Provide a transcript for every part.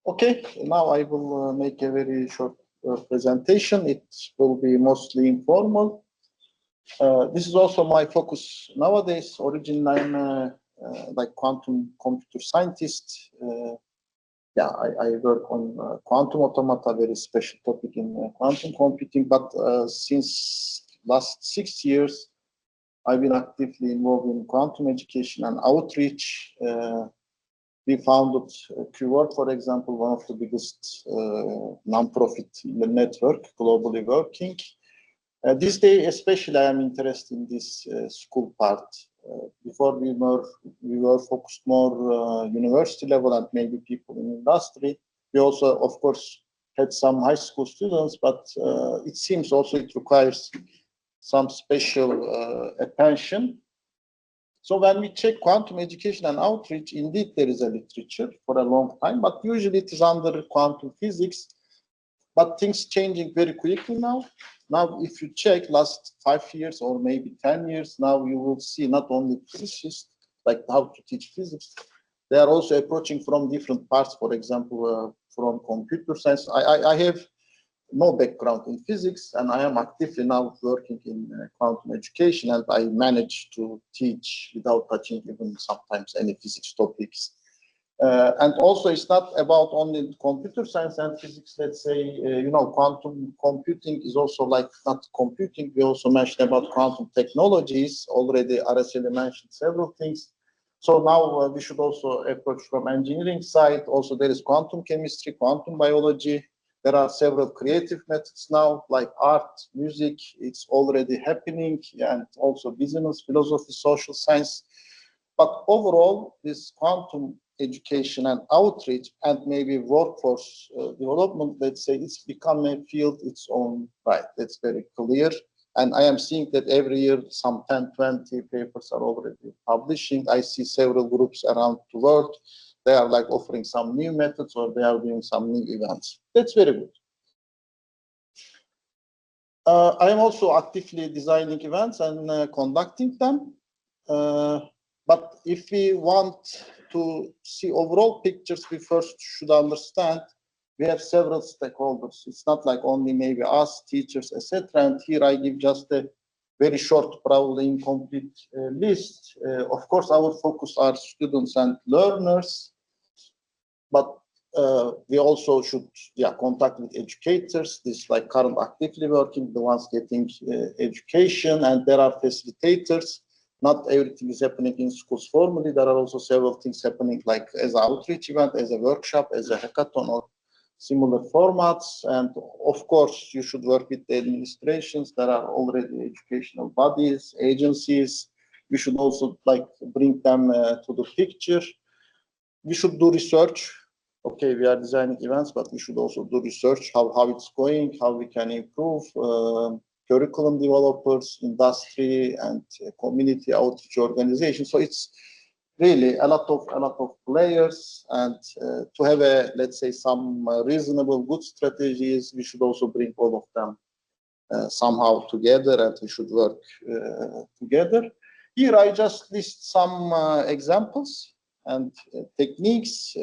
Okay, now I will make a very short presentation. It will be mostly informal. This is also my focus nowadays. Originally, I'm like quantum computer scientist. Yeah, I work on quantum automata, very special topic in quantum computing. But since last 6 years, I've been actively involved in quantum education and outreach. We founded QWorld, for example, one of the biggest non-profit in the network, globally working. This day, especially, I am interested in this school part. Before we were focused more university level and maybe people in industry. We also, of course, had some high school students, but it seems also it requires some special attention. So when we check quantum education and outreach, indeed there is a literature for a long time, but usually it is under quantum physics. But things changing very quickly now. Now, if you check last 5 years or maybe 10 years, now you will see not only physicists, like how to teach physics, they are also approaching from different parts, for example, from computer science. I have no background in physics, and I am actively now working in quantum education, and I manage to teach without touching even sometimes any physics topics. And also, it's not about only computer science and physics. Let's say, quantum computing is also like not computing. We also mentioned about quantum technologies. Already, Araceli mentioned several things. So now we should also approach from engineering side. Also, there is quantum chemistry, quantum biology. There are several creative methods now, like art, music. It's already happening, and also business, philosophy, social science. But overall, this quantum education and outreach and maybe workforce development, let's say, it's become a field its own right. That's very clear. And I am seeing that every year some 10, 20 papers are already publishing. I see several groups around the world. They are like offering some new methods or they are doing some new events. That's very good. I am also actively designing events and conducting them. But if we want to see overall pictures, we first should understand we have several stakeholders. It's not like only maybe us, teachers, etc. And here I give just a very short, probably incomplete list. Of course, our focus are students and learners, but we also should contact with educators. This like current actively working, the ones getting education, and there are facilitators. Not everything is happening in schools formally. There are also several things happening like as an outreach event, as a workshop, as a hackathon or similar formats. And of course, you should work with the administrations. There are already educational bodies, agencies. We should also like bring them to the picture. We should do research. Okay, we are designing events, but we should also do research, how it's going, how we can improve. Curriculum developers, industry, and community outreach organizations. So it's really a lot of players, and to have a, let's say, some reasonable good strategies, we should also bring all of them somehow together, and we should work together. Here I just list some examples and techniques.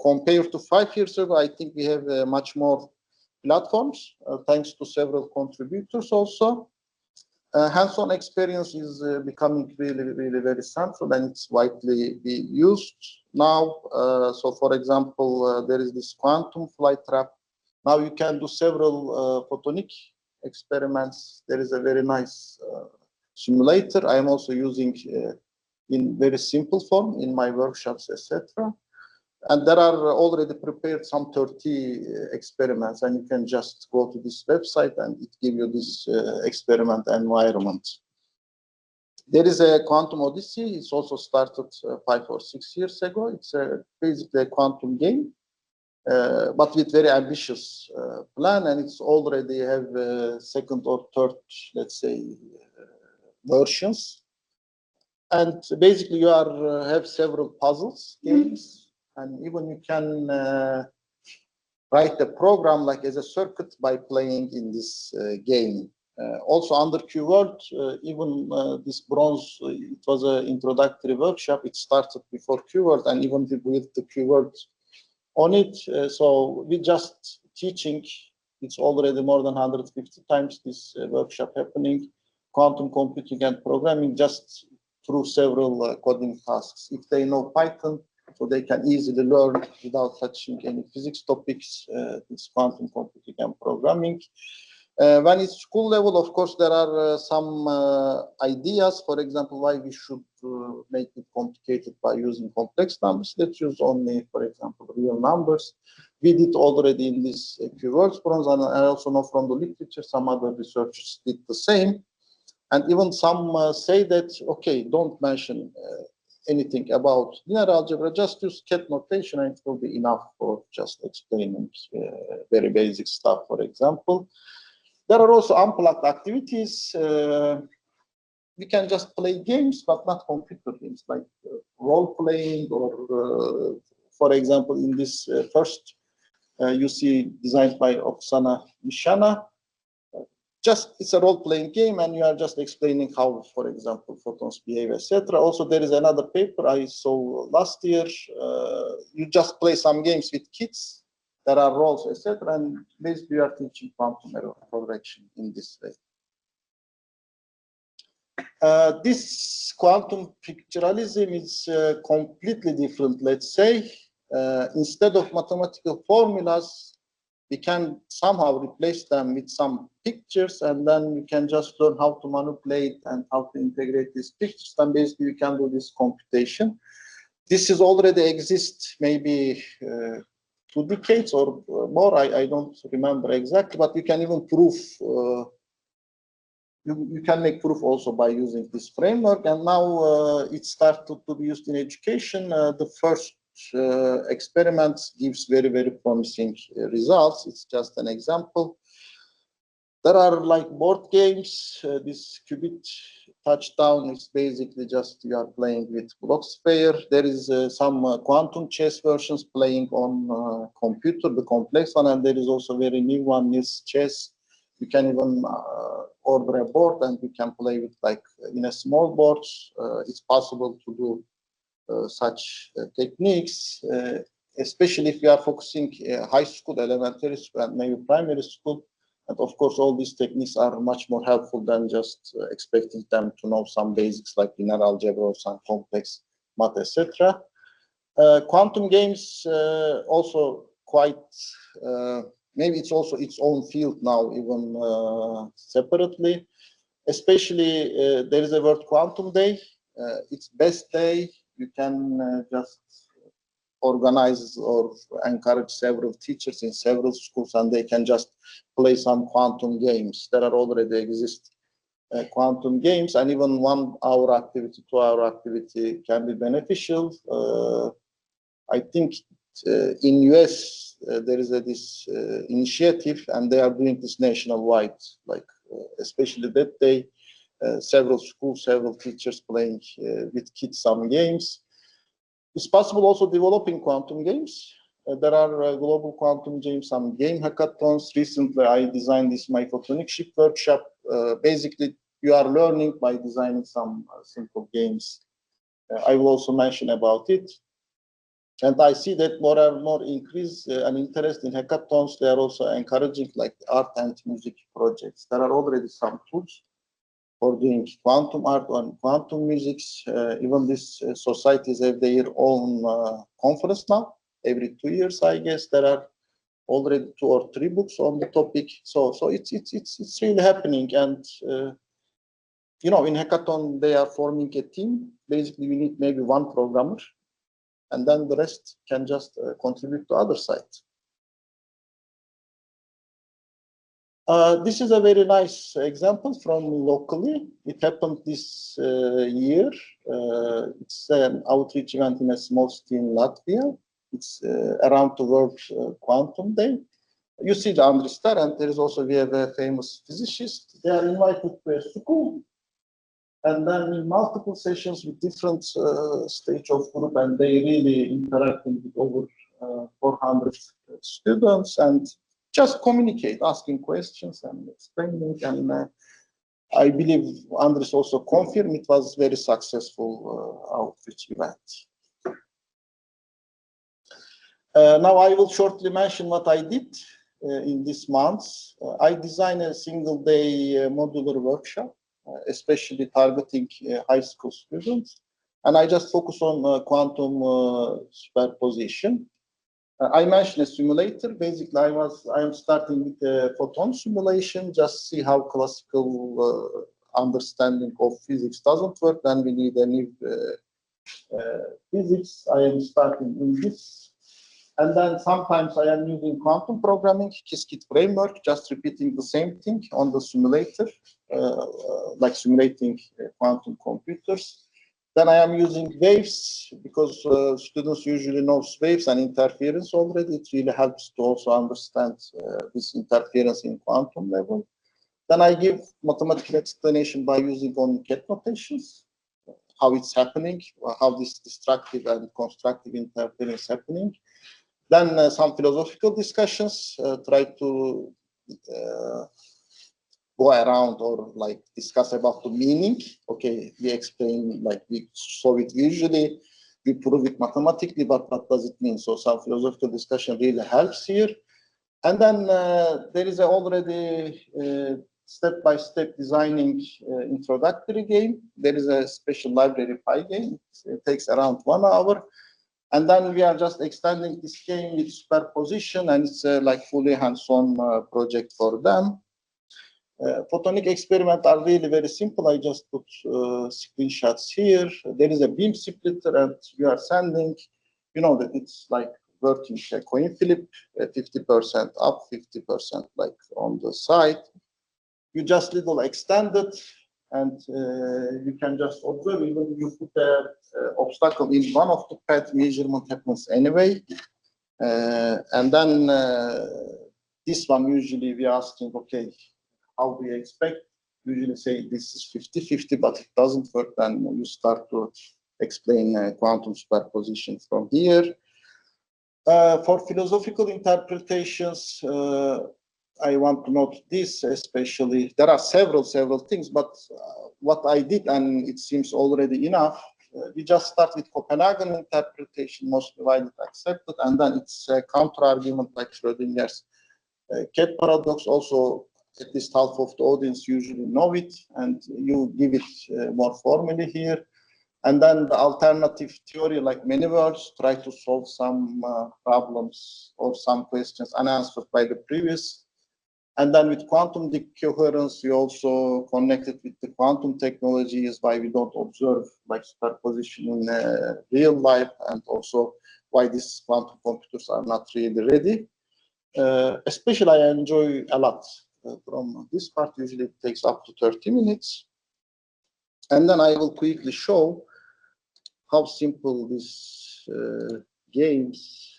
Compared to 5 years ago, I think we have much more platforms, thanks to several contributors also. Hands-on experience is becoming really very central, and it's widely used now. So for example, there is this quantum flight trap. Now you can do several photonic experiments. There is a very nice simulator. I am also using in very simple form in my workshops, etc. And there are already prepared some 30 experiments, and you can just go to this website and it gives you this experiment environment. There is a Quantum Odyssey. It's also started 5 or 6 years ago. It's basically a quantum game, but with very ambitious plan, and it's already have second or third, let's say, versions. And basically you have several puzzles games. And even you can write a program like as a circuit by playing in this game. Also under QWorld, even this bronze, it was an introductory workshop. It started before QWorld, and even with the QWorld on it. So we just teaching, it's already more than 150 times this workshop happening, quantum computing and programming just through several coding tasks. If they know Python, so they can easily learn without touching any physics topics, this quantum computing and programming. When it's school level, of course, there are some ideas, for example, why we should make it complicated by using complex numbers. Let's use only, for example, real numbers. We did already in this few workshops, and I also know from the literature, some other researchers did the same. And even some say that, okay, don't mention anything about linear algebra, just use cat notation and it will be enough for just explaining very basic stuff, for example. There are also unplugged activities. We can just play games, but not computer games, like role-playing or, for example, in this first, you see designed by Oksana Mishana. Just it's a role-playing game, and you are just explaining how, for example, photons behave, etc. Also, there is another paper I saw last year. You just play some games with kids. There are roles, etc. And basically, you are teaching quantum error correction in this way. This quantum pictorialism is completely different. Let's say instead of mathematical formulas, we can somehow replace them with some pictures, and then we can just learn how to manipulate and how to integrate these pictures. And basically, we can do this computation. This is already exist maybe 2 decades or more. I don't remember exactly, but you can even prove. You can make proof also by using this framework. And now it started to be used in education. The first experiments gives very, very promising results. It's just an example. There are like board games. This qubit touchdown is basically just you are playing with blocks pair. There is some quantum chess versions playing on computer, the complex one, and there is also very new one is chess. You can even order a board and you can play with like in a small board. It's possible to do such techniques, especially if you are focusing high school, elementary school, and maybe primary school. And of course, all these techniques are much more helpful than just expecting them to know some basics like linear algebra or some complex math, etc. Quantum games also quite, maybe it's also its own field now, even separately. Especially, there is a word quantum day. It's best day. You can just organize or encourage several teachers in several schools, and they can just play some quantum games. There are already exist quantum games, and even 1 hour activity, 2 hour activity can be beneficial. I think in US there is this initiative, and they are doing this nationwide, like especially that day, several schools, several teachers playing with kids some games. It's possible also developing quantum games. There are global quantum games, some game hackathons. Recently, I designed this my photonic shift workshop. Basically, you are learning by designing some simple games. I will also mention about it. And I see that more and more increase an interest in hackathons. They are also encouraging like art and music projects. There are already some tools for doing quantum art and quantum music. Even these societies have their own conference now. Every 2 years, I guess, there are already 2 or 3 books on the topic. So it's really happening. And you know, in hackathon they are forming a team. Basically, we need maybe 1 programmer, and then the rest can just contribute to other sites. This is a very nice example from locally. It happened this year. It's an outreach event in a small city in Latvia. It's around the World Quantum Day. You see the Andris Star, and there is also, we have a famous physicist. They are invited to a school, and then in multiple sessions with different stage of group, and they really interacting with over 400 students, and just communicate, asking questions and explaining. And I believe Andres also confirmed it was very successful outreach event. Now I will shortly mention what I did in this month. I designed a single-day modular workshop, especially targeting high school students. And I just focus on quantum superposition. I mentioned a simulator. Basically, I am starting with a photon simulation, just see how classical understanding of physics doesn't work. Then we need a new physics. I am starting in this. And then sometimes I am using quantum programming, Qiskit framework, just repeating the same thing on the simulator, like simulating quantum computers. Then I am using waves because students usually know waves and interference already. It really helps to also understand this interference in quantum level. Then I give mathematical explanation by using on ket notations, how it's happening, how this destructive and constructive interference is happening. Then some philosophical discussions, try to go around or like discuss about the meaning. Okay, we explain, like we solve it visually, we prove it mathematically, but what does it mean? So some philosophical discussion really helps here. And then there is already step-by-step designing introductory game. There is a special library Pygame. It takes around 1 hour. And then we are just extending this game with superposition, and it's like fully hands-on project for them. Photonic experiments are really very simple. I just put screenshots here. There is a beam splitter, and we are sending, you know, that it's like working a coin flip, 50% up, 50% like on the side. You just little extend it, and you can just observe. Even if you put an obstacle in one of the path, measurement happens anyway. And then this one, usually we are asking, okay, how do you expect? Usually say this is 50-50, but it doesn't work. Then you start to explain quantum superposition from here. For philosophical interpretations, I want to note this especially. There are several things, but what I did, and it seems already enough, we just start with Copenhagen interpretation, most widely accepted, and then it's a counter-argument like Schrödinger's ket paradox. Also, at least half of the audience usually know it, and you give it more formally here. And then the alternative theory, like many words, try to solve some problems or some questions unanswered by the previous. And then with quantum decoherence, we also connected with the quantum technologies, why we don't observe like superposition in real life, and also why these quantum computers are not really ready. Especially I enjoy a lot from this part. Usually it takes up to 30 minutes. And then I will quickly show how simple these games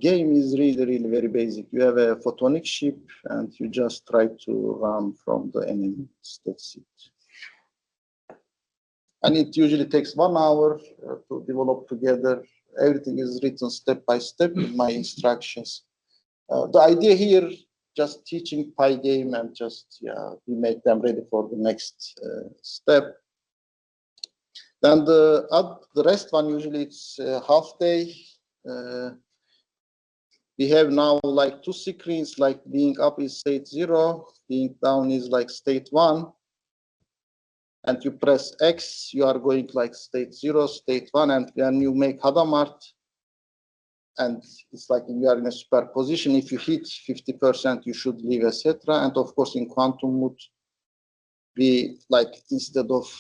game is really very basic. You have a photonic ship and you just try to run from the enemies. That's it. And it usually takes 1 hour to develop together. Everything is written step by step in my instructions. The idea here, just teaching Pygame and just we make them ready for the next step. Then the rest one, usually it's half day. We have now like 2 screens, like being up is state 0, being down is like state 1. And you press X, you are going like state 0, state 1, and then you make Hadamard. And it's like you are in a superposition. If you hit 50%, you should leave, etc. And of course, in quantum mode, we like instead of,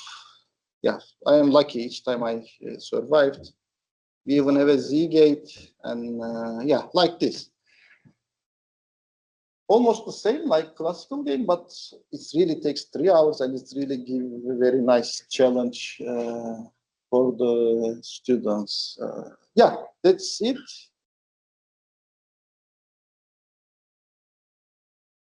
I am lucky each time I survived. We even have a Z gate, and like this. Almost the same like classical game, but it really takes 3 hours, and it's really give a very nice challenge for the students. That's it.